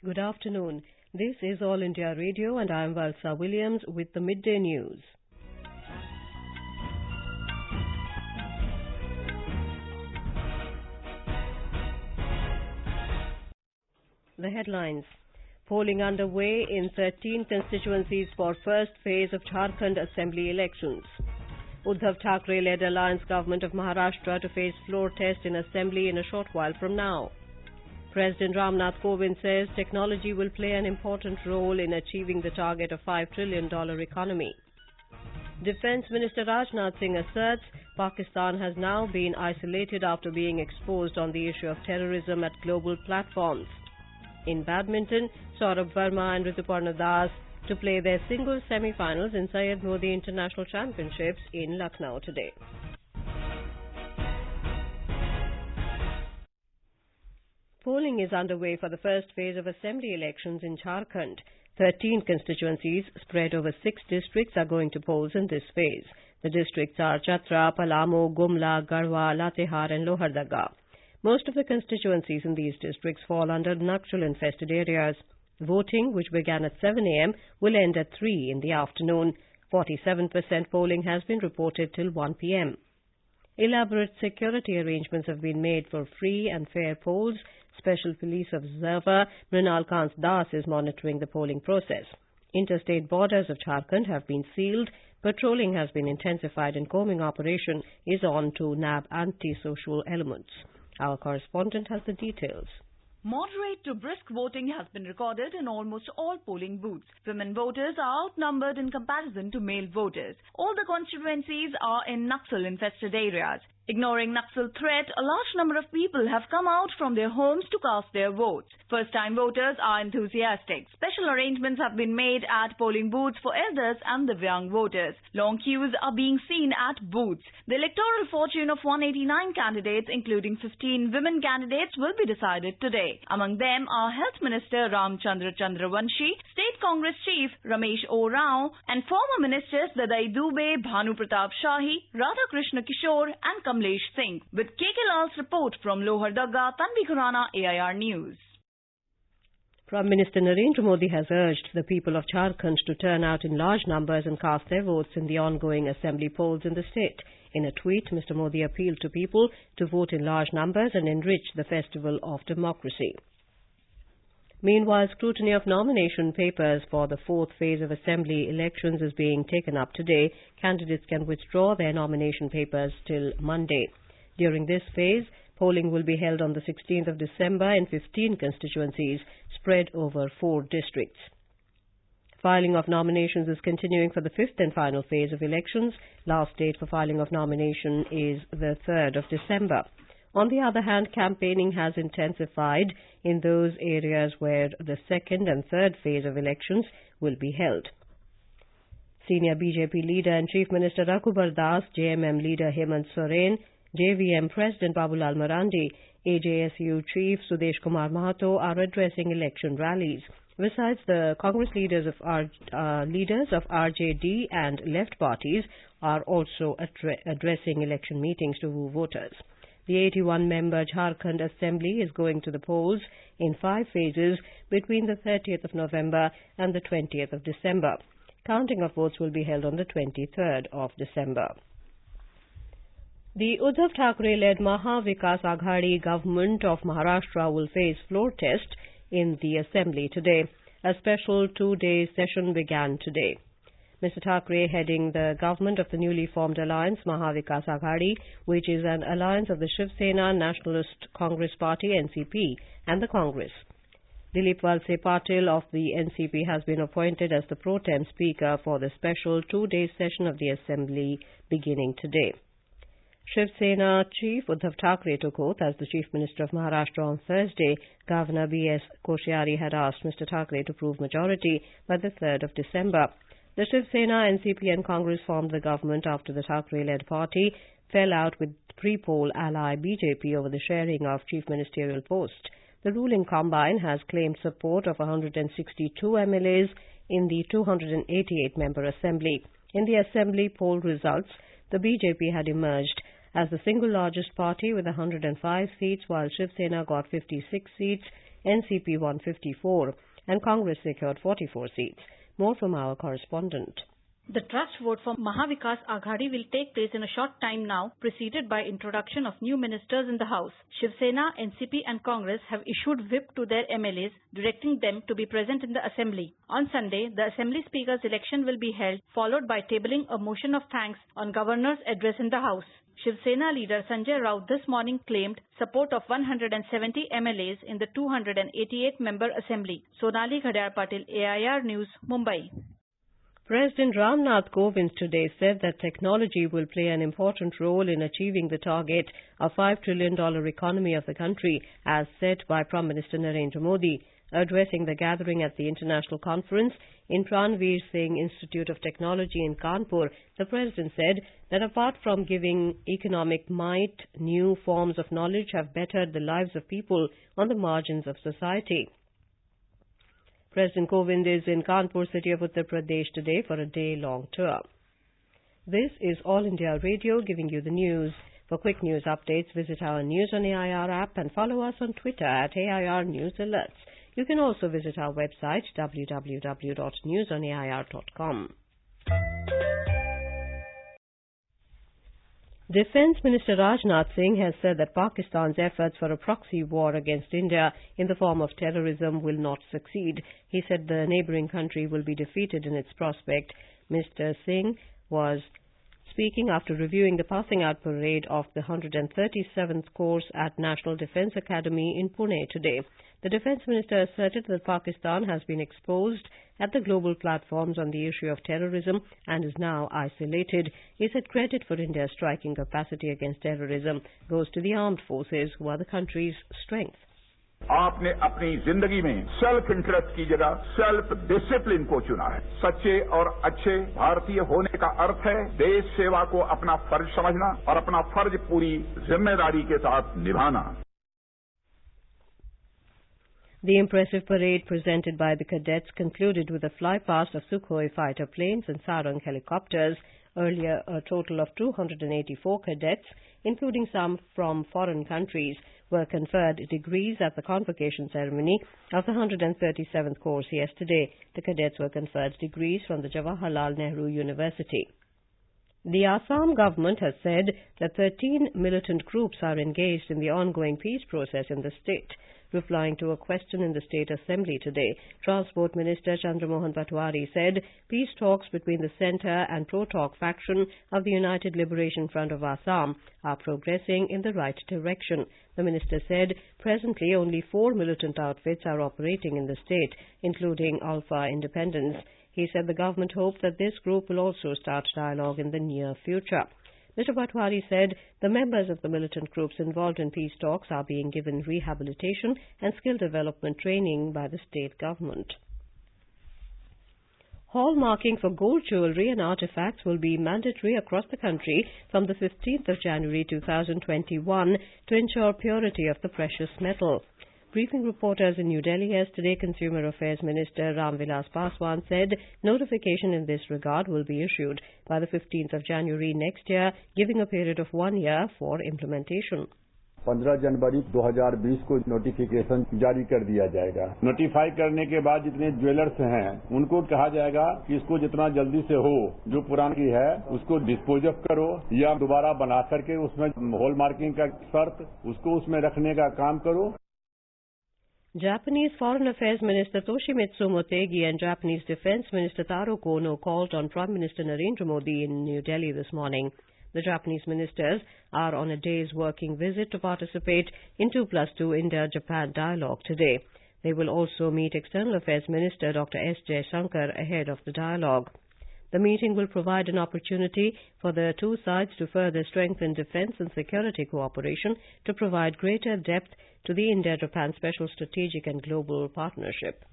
Good afternoon. This is All India Radio and I am Valsa Williams with the Midday News. The headlines. Polling underway in 13 constituencies for first phase of Jharkhand Assembly elections. Uddhav Thackeray-led alliance government of Maharashtra to face floor test in Assembly in a short while from now. President Ramnath Kovind says technology will play an important role in achieving the target of $5 trillion economy. Defence Minister Rajnath Singh asserts Pakistan has now been isolated after being exposed on the issue of terrorism at global platforms. In badminton, Sourabh Verma and Rituparna to play their singles semifinals in Syed Modi International Championships in Lucknow today. Polling is underway for the first phase of Assembly elections in Jharkhand. 13 constituencies spread over 6 districts are going to polls in this phase. The districts are Chatra, Palamu, Gumla, Garhwa, Latehar and Lohardaga. Most of the constituencies in these districts fall under Naxal-infested areas. Voting, which began at 7 a.m., will end at 3 in the afternoon. 47% polling has been reported till 1 p.m. Elaborate security arrangements have been made for free and fair polls. Special Police Observer Mrinal Kant Das is monitoring the polling process. Interstate borders of Jharkhand have been sealed. Patrolling has been intensified and combing operation is on to nab anti-social elements. Our correspondent has the details. Moderate to brisk voting has been recorded in almost all polling booths. Women voters are outnumbered in comparison to male voters. All the constituencies are in Naxal-infested areas. Ignoring Naxal threat, a large number of people have come out from their homes to cast their votes. First-time voters are enthusiastic. Special arrangements have been made at polling booths for elders and the young voters. Long queues are being seen at booths. The electoral fortune of 189 candidates, including 15 women candidates, will be decided today. Among them are Health Minister Ramchandra Chandravanshi, State Congress Chief Ramesh O. Rao, and former ministers Dadai Dubey, Bhanu Pratap Shahi, Radhakrishna Kishore, and Kamlesh Singh. With KK Lal's report from Lohardaga, Tanvi Khurana, AIR News. Prime Minister Narendra Modi has urged the people of Jharkhand to turn out in large numbers and cast their votes in the ongoing assembly polls in the state. In a tweet, Mr. Modi appealed to people to vote in large numbers and enrich the festival of democracy. Meanwhile, scrutiny of nomination papers for the fourth phase of Assembly elections is being taken up today. Candidates can withdraw their nomination papers till Monday. During this phase, polling will be held on the 16th of December in 15 constituencies spread over 4 districts. Filing of nominations is continuing for the fifth and final phase of elections. Last date for filing of nomination is the 3rd of December. On the other hand, campaigning has intensified in those areas where the second and third phase of elections will be held. Senior BJP leader and Chief Minister Raghubar Das, JMM leader Hemant Soren, JVM President Babulal Marandi, AJSU Chief Sudesh Kumar Mahato are addressing election rallies. Besides, the Congress leaders of RJD and left parties are also addressing election meetings to woo voters. The 81-member Jharkhand Assembly is going to the polls in 5 phases between the 30th of November and the 20th of December. Counting of votes will be held on the 23rd of December. The Uddhav Thackeray-led Maha Vikas Aghadi government of Maharashtra will face floor test in the Assembly today. A special 2-day session began today. Mr. Thackeray heading the government of the newly formed alliance Maha Vikas Aghadi, which is an alliance of the Shiv Sena Nationalist Congress Party NCP and the Congress. Dilip Valse Patil of the NCP has been appointed as the pro tem speaker for the special 2-day session of the Assembly beginning today. Shiv Sena Chief Uddhav Thackeray took oath as the Chief Minister of Maharashtra on Thursday. Governor B.S. Koshyari had asked Mr. Thackeray to prove majority by the 3rd of December. The Shiv Sena, NCP and Congress formed the government after the Thackeray-led party fell out with pre-poll ally BJP over the sharing of chief ministerial post. The ruling combine has claimed support of 162 MLAs in the 288-member Assembly. In the Assembly poll results, the BJP had emerged as the single largest party with 105 seats, while Shiv Sena got 56 seats. NCP won 54, and Congress secured 44 seats. More from our correspondent. The trust vote for Mahavikas Aghadi will take place in a short time now, preceded by introduction of new ministers in the House. Shiv Sena, NCP and Congress have issued whip to their MLAs, directing them to be present in the Assembly. On Sunday, the Assembly Speaker's election will be held, followed by tabling a motion of thanks on Governor's address in the House. Shiv Sena leader Sanjay Raut this morning claimed support of 170 MLAs in the 288-member Assembly. Sonali Ghadiyar Patil, AIR News, Mumbai. President Ramnath Kovind today said that technology will play an important role in achieving the target of $5 trillion economy of the country as set by Prime Minister Narendra Modi. Addressing the gathering at the international conference in Ranveer Singh Institute of Technology in Kanpur, the President said that apart from giving economic might, new forms of knowledge have bettered the lives of people on the margins of society. President Kovind is in Kanpur, city of Uttar Pradesh today for a day-long tour. This is All India Radio giving you the news. For quick news updates, visit our News on AIR app and follow us on Twitter at AIR News Alerts. You can also visit our website www.newsonair.com. Defence Minister Rajnath Singh has said that Pakistan's efforts for a proxy war against India in the form of terrorism will not succeed. He said the neighbouring country will be defeated in its prospect. Mr. Singh was speaking after reviewing the passing out parade of the 137th course at National Defence Academy in Pune today. The Defence Minister asserted that Pakistan has been exposed at the global platforms on the issue of terrorism and is now isolated. He said credit for India's striking capacity against terrorism goes to the armed forces, who are the country's strength. आपने अपनी जिंदगी में self interest की जगह self discipline को चुना है। सच्चे और अच्छे भारतीय होने का अर्थ है देश सेवा को अपना फर्ज समझना और अपना फर्ज पूरी जिम्मेदारी के साथ निभाना। The impressive parade presented by the cadets concluded with a flypast of Sukhoi fighter planes and Sarang helicopters. Earlier, a total of 284 cadets, including some from foreign countries, were conferred degrees at the convocation ceremony of the 137th course yesterday. The cadets were conferred degrees from the Jawaharlal Nehru University. The Assam government has said that 13 militant groups are engaged in the ongoing peace process in the state. Replying to a question in the State Assembly today, Transport Minister Chandramohan Patwari said peace talks between the centre and pro-talk faction of the United Liberation Front of Assam are progressing in the right direction. The minister said presently only 4 militant outfits are operating in the state, including Alpha Independence. He said the government hopes that this group will also start dialogue in the near future. Mr. Patwari said the members of the militant groups involved in peace talks are being given rehabilitation and skill development training by the state government. Hallmarking for gold jewellery and artefacts will be mandatory across the country from the 15th of January 2021 to ensure purity of the precious metal. Briefing reporters in New Delhi yesterday, Consumer Affairs Minister Ramvilas Paswan said notification in this regard will be issued by the 15th of January next year, giving a period of 1 year for implementation. 15 जनवरी 2020 को notification जारी कर दिया जाएगा। Notify करने के बाद जितने jewellers हैं उनको कहा जाएगा कि इसको जितना जल्दी से हो जो पुरानी है उसको डिस्पोज ऑफ करो या दोबारा बना करके उसमें हॉल मार्किंग का शर्त उसको उसमें रखने का काम करो। Japanese Foreign Affairs Minister Toshimitsu Motegi and Japanese Defense Minister Taro Kono called on Prime Minister Narendra Modi in New Delhi this morning. The Japanese ministers are on a day's working visit to participate in 2+2 India-Japan dialogue today. They will also meet External Affairs Minister Dr. S. Jaishankar ahead of the dialogue. The meeting will provide an opportunity for the two sides to further strengthen defence and security cooperation to provide greater depth to the India-Japan Special Strategic and Global Partnership.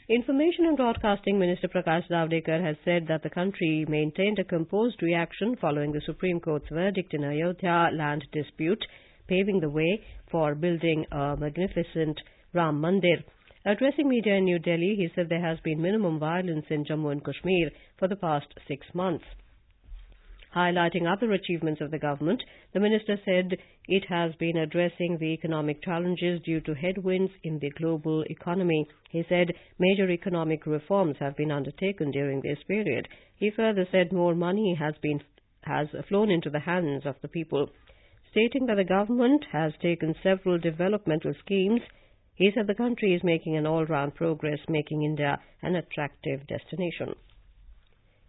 Information and Broadcasting Minister Prakash Javadekar has said that the country maintained a composed reaction following the Supreme Court's verdict in Ayodhya land dispute, paving the way for building a magnificent Ram Mandir. Addressing media in New Delhi, he said there has been minimum violence in Jammu and Kashmir for the past 6 months. Highlighting other achievements of the government, the minister said it has been addressing the economic challenges due to headwinds in the global economy. He said major economic reforms have been undertaken during this period. He further said more money has flown into the hands of the people. Stating that the government has taken several developmental schemes, he said the country is making an all-round progress, making India an attractive destination.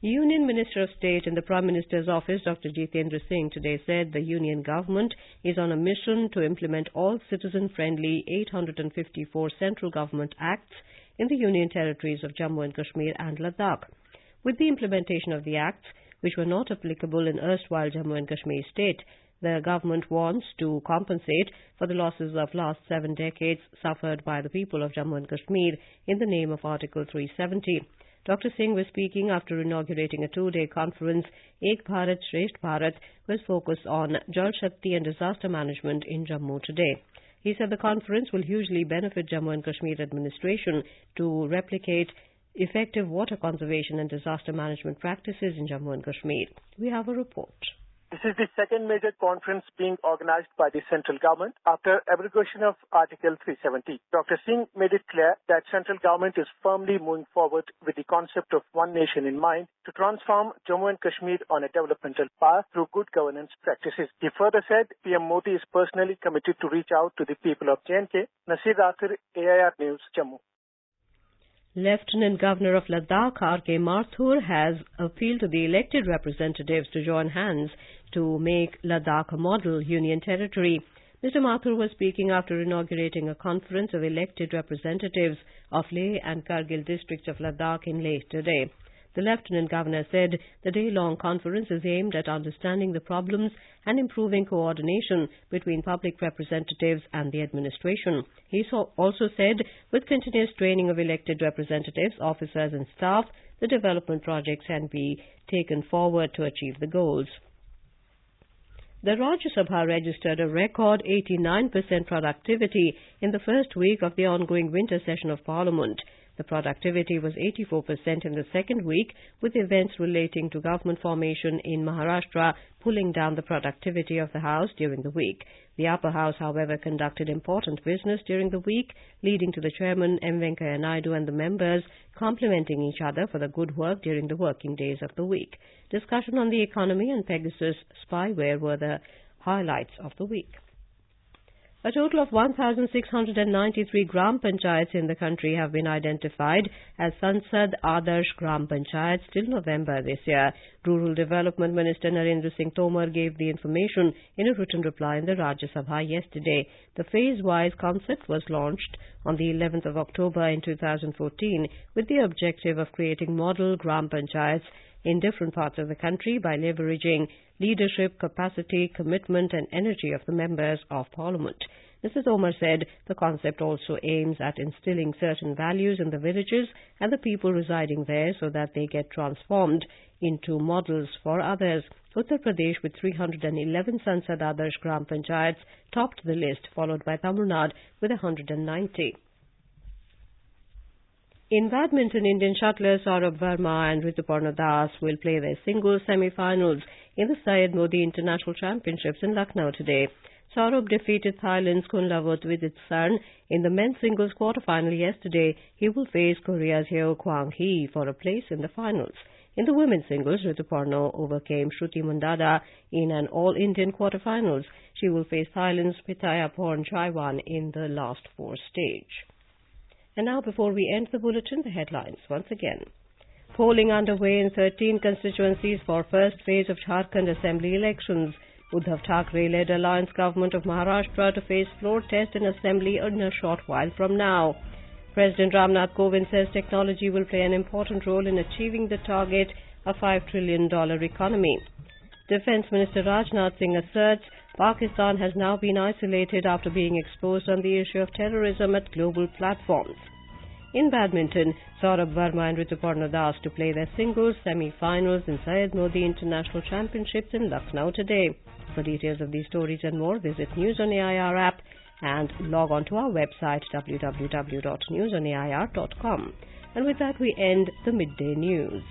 Union Minister of State in the Prime Minister's office, Dr. Jitendra Singh, today said the Union government is on a mission to implement all citizen-friendly 854 central government acts in the Union territories of Jammu and Kashmir and Ladakh. With the implementation of the acts, which were not applicable in erstwhile Jammu and Kashmir state, the government wants to compensate for the losses of last 7 decades suffered by the people of Jammu and Kashmir in the name of Article 370. Dr. Singh was speaking after inaugurating a 2-day conference, Ek Bharat Shresth Bharat, was focused on Jal Shakti and disaster management in Jammu today. He said the conference will hugely benefit Jammu and Kashmir administration to replicate effective water conservation and disaster management practices in Jammu and Kashmir. We have a report. This is the second major conference being organized by the central government after abrogation of Article 370. Dr. Singh made it clear that central government is firmly moving forward with the concept of one nation in mind to transform Jammu and Kashmir on a developmental path through good governance practices. He further said PM Modi is personally committed to reach out to the people of J&K. Nasir Akhir, AIR News, Jammu. Lieutenant Governor of Ladakh, R.K. Mathur, has appealed to the elected representatives to join hands to make Ladakh a model union territory. Mr. Mathur was speaking after inaugurating a conference of elected representatives of Leh and Kargil districts of Ladakh in Leh today. The Lieutenant Governor said the day-long conference is aimed at understanding the problems and improving coordination between public representatives and the administration. He also said with continuous training of elected representatives, officers and staff, the development projects can be taken forward to achieve the goals. The Rajya Sabha registered a record 89% productivity in the first week of the ongoing winter session of Parliament. The productivity was 84% in the second week, with events relating to government formation in Maharashtra pulling down the productivity of the House during the week. The upper house, however, conducted important business during the week, leading to the chairman, M. Venkaiah Naidu, and the members complimenting each other for the good work during the working days of the week. Discussion on the economy and Pegasus spyware were the highlights of the week. A total of 1,693 Gram Panchayats in the country have been identified as Sansad Adarsh Gram Panchayats till November this year. Rural Development Minister Narendra Singh Tomar gave the information in a written reply in the Rajya Sabha yesterday. The phase-wise concept was launched on the 11th of October in 2014 with the objective of creating model Gram Panchayats in different parts of the country by leveraging leadership, capacity, commitment and energy of the members of Parliament. Mr. Tomar said the concept also aims at instilling certain values in the villages and the people residing there so that they get transformed into models for others. Uttar Pradesh, with 311 Sansad Adarsh Gram Panchayats, topped the list, followed by Tamil Nadu with 190. In badminton, Indian shuttlers Sourabh Verma and Rituparna will play their singles semifinals in the Syed Modi International Championships in Lucknow today. Sourabh defeated Thailand's Kunlavut Viditsarn in the men's singles quarterfinal yesterday. He will face Korea's Heo Kwang-hee for a place in the finals. In the women's singles, Rituparna overcame Shruti Mandada in an all-Indian quarterfinals. She will face Thailand's Pithayaporn Chaiwan in the last four stage. And now, before we end the bulletin, the headlines once again. Polling underway in 13 constituencies for first phase of Jharkhand Assembly elections. Uddhav Thackeray-led alliance government of Maharashtra to face floor test in Assembly in a short while from now. President Ramnath Kovind says technology will play an important role in achieving the target of $5 trillion economy. Defence Minister Rajnath Singh asserts Pakistan has now been isolated after being exposed on the issue of terrorism at global platforms. In badminton, Sourabh Verma and Rituparna to play their singles semi-finals in Syed Modi International Championships in Lucknow today. For details of these stories and more, visit News on AIR app and log on to our website www.newsonair.com. And with that, we end the midday news.